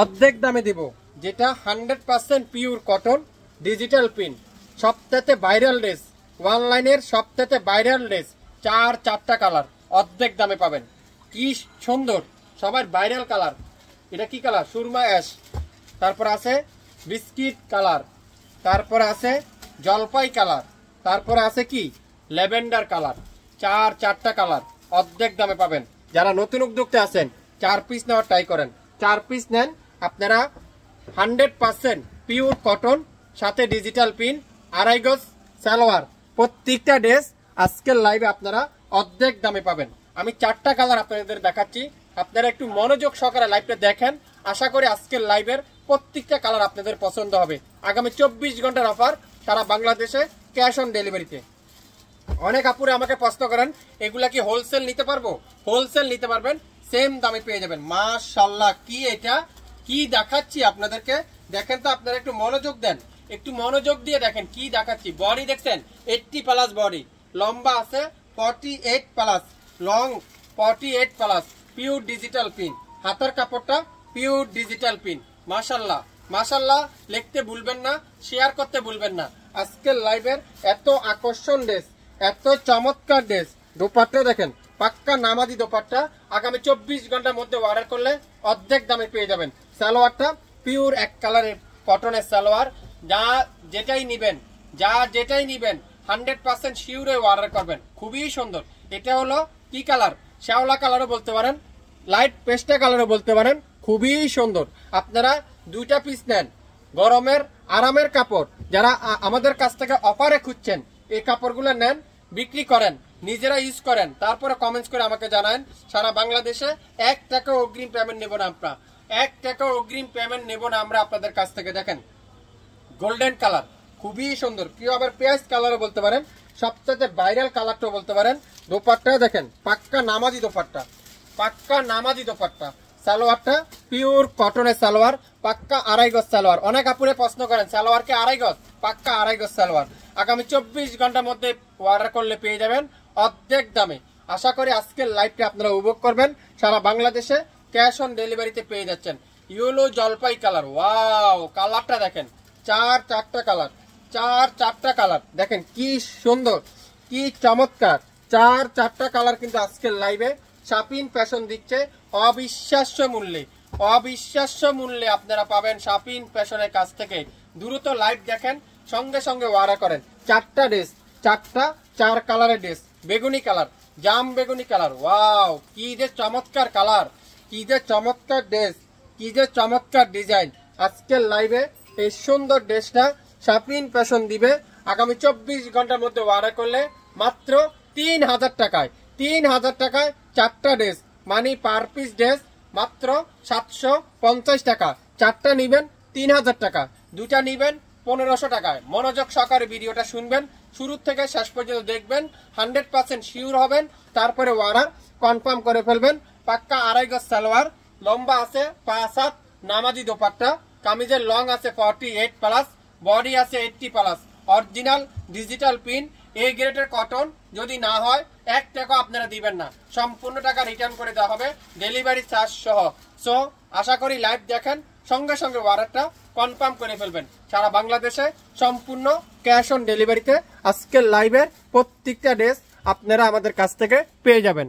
অর্ধেক দামে দিব, যেটা 100% পিওর কটন ডিজিটাল প্রিন্ট, সবথেকে ভাইরাল ড্রেস, অনলাইনের সবথেকে ভাইরাল ড্রেস, চারটা কালার অর্ধেক দামে পাবেন। কি সুন্দর, সবার ভাইরাল কালার। এটা কি কালার? সুরমা অ্যাশ, তারপর আছে বিস্কিট কালার, তারপর আছে জলপাই কালার, তারপরে আছে কি ল্যাভেন্ডার কালার। চারটা কালার অর্ধেক দামে পাবেন। যারা নতুন উদ্যোক্তা আছেন 4 পিস নেওয়ার ট্রাই করেন। 4 পিস নেন আপনারা, 100% পিওর কটন, সাথে ডিজিটাল প্রিন্ট, 2.5 গজ সালোয়ার। প্রত্যেকটা ড্রেস আজকের লাইভে আপনারা অর্ধেক দামে পাবেন। আমি 4টা কালার আপনাদের দেখাচ্ছি, আপনারা একটু মনোযোগ সহকারে লাইভটা দেখেন। আশা করি আজকের লাইভের প্রত্যেকটা কালার আপনাদের পছন্দ হবে। আগামী 24 ঘন্টার অফার, সারা বাংলাদেশে ক্যাশ অন ডেলিভারিতে। অনেক আপুরে আমাকে প্রশ্ন করেন এগুলা কি হোলসেল নিতে পারবো? হোলসেল নিতে পারবেন, সেম দামে পেয়ে যাবেন। মাশাআল্লাহ, কি এটা কি দেখাচ্ছি আপনাদেরকে, দেখেন তো আপনারা একটু মনোযোগ দেন, একটু মনোযোগ দিয়ে দেখেন কি দেখাচ্ছি। বডি দেখছেন 80+ বডি, লম্বা আছে 48+, লং 48+, পিওর ডিজিটাল প্রিন্ট, হাতের কাপড়টা পিওর ডিজিটাল প্রিন্ট। মাশাআল্লাহ মাশাআল্লাহ লিখতে ভুলবেন না, শেয়ার করতে ভুলবেন না। আজকের লাইভের এত আকর্ষণ ড্রেস, এত চমৎকার ড্রেস। দোপাট্টা দেখেন, পাক্কা নামাজি দোপাট্টা। আগামী 24 ঘন্টার মধ্যে অর্ডার করলে অর্ধেক দামে পেয়ে যাবেন। সালোয়ারটা পিওর এক কালারের কটনের সালোয়ার। যেটাই নিবেন 100% শিওরে অর্ডার করবেন। খুবই সুন্দর। এটা হলো কি কালার? শ্যাওলা কালারও বলতে পারেন, লাইট পেস্টা কালারও বলতে পারেন। খুবই সুন্দর। আপনারা 2টা পিস নেন, গরমের আরামের কাপড়। যারা আমাদের কাছ থেকে অফারে খুঁজছেন, এই কাপড়গুলো নেন, বিক্রি করেন, নিজেরা ইউজ করেন, তারপরে কমেন্টস করে আমাকে জানান। সারা বাংলাদেশে 1 টাকা অগ্রিম পেমেন্ট নেব না আমরা, 1 টাকা অগ্রিম পেমেন্ট নেব না আমরা আপনাদের কাছ থেকে। দেখেন গোল্ডেন কালার, খুবই সুন্দর। কেউ আবার পেঁয়াজ কালারও বলতে পারেন, সবচেয়ে ভাইরাল কালারটাও বলতে পারেন। দোপাট্টা দেখেন, পাক্কা নামাজি দোপাট্টা, পাক্কা নামাজি দোপাট্টা। সালোয়ারটা পিওর কটনের সালোয়ার, পাক্কা 2.5 গজ সালোয়ার। অনেক আপুরে প্রশ্ন করেন সালোয়ার কে 2.5 গজ? পাক্কা 2.5 গজ সালোয়ার। আগামী 24 ঘন্টার মধ্যে অর্ডার করলে পেয়ে যাবেন অর্ধেক দামে। আশা করি আজকের লাইভটা আপনারা উপভোগ করবেন। সারা বাংলাদেশে ক্যাশ অন ডেলিভারিতে পেয়ে যাচ্ছেন। ইয়েলো জলপাই কালার, ওয়াও কালারটা দেখেন, চারটা কালার, চারটা কালার দেখেন কি সুন্দর, কি চমৎকার। চারটা কালার কিন্তু আজকের লাইভে শাপিন ফ্যাশন দিচ্ছে অবিশ্বাস্য মূল্যে। অবিশ্বাস্য মূল্যে আপনারা পাবেন শাপিন ফ্যাশনের কাছ থেকে। দ্রুত লাইভ দেখেন, সঙ্গে সঙ্গে অর্ডার করেন। 4টা ড্রেস, 4 কালারের ড্রেস। বেগুনি কালার, জাম বেগুনি কালার, ওয়াও কি যে চমৎকার কালার, কি যে চমৎকার ড্রেস, কি যে চমৎকার ডিজাইন। আজকের লাইভে এই সুন্দর ড্রেসটা শাপিন ফ্যাশন দিবে আগামী 24 ঘন্টার মধ্যে অর্ডার করলে মাত্র 3000 টাকায়। 3000 টাকায় 4টা ড্রেস, মানে পার পিস ড্রেস মাত্র 750 টাকা। 4টা নিবেন 3000 টাকা, 2টা নিবেন 1500 টাকায়। মনোযোগ সহকারে ভিডিওটা শুনবেন, শুরু থেকে শেষ পর্যন্ত দেখবেন, 100% শিওর হবেন, তারপরে অর্ডার কনফার্ম করে ফেলবেন। পাক্কা 2.5 গজ সালোয়ার, লম্বা আছে 5-7, নামাজি দোপাট্টা। কামিজের লং আছে 48+, বডি আছে 80+, অরিজিনাল ডিজিটাল প্রিন্ট, এ গ্রেডের কটন। যদি না হয় 1 টাকা আপনারা দিবেন না, সম্পূর্ণ টাকা রিটার্ন করে দেওয়া হবে ডেলিভারি চার্জ সহ। সো আশা করি লাইভ দেখেন, সঙ্গে সঙ্গে অর্ডারটা কনফার্ম করে ফেলবেন। সারা বাংলাদেশে সম্পূর্ণ ক্যাশ অন ডেলিভারিতে আজকের লাইভের প্রত্যেকটা ড্রেস আপনারা আমাদের কাছ থেকে পেয়ে যাবেন।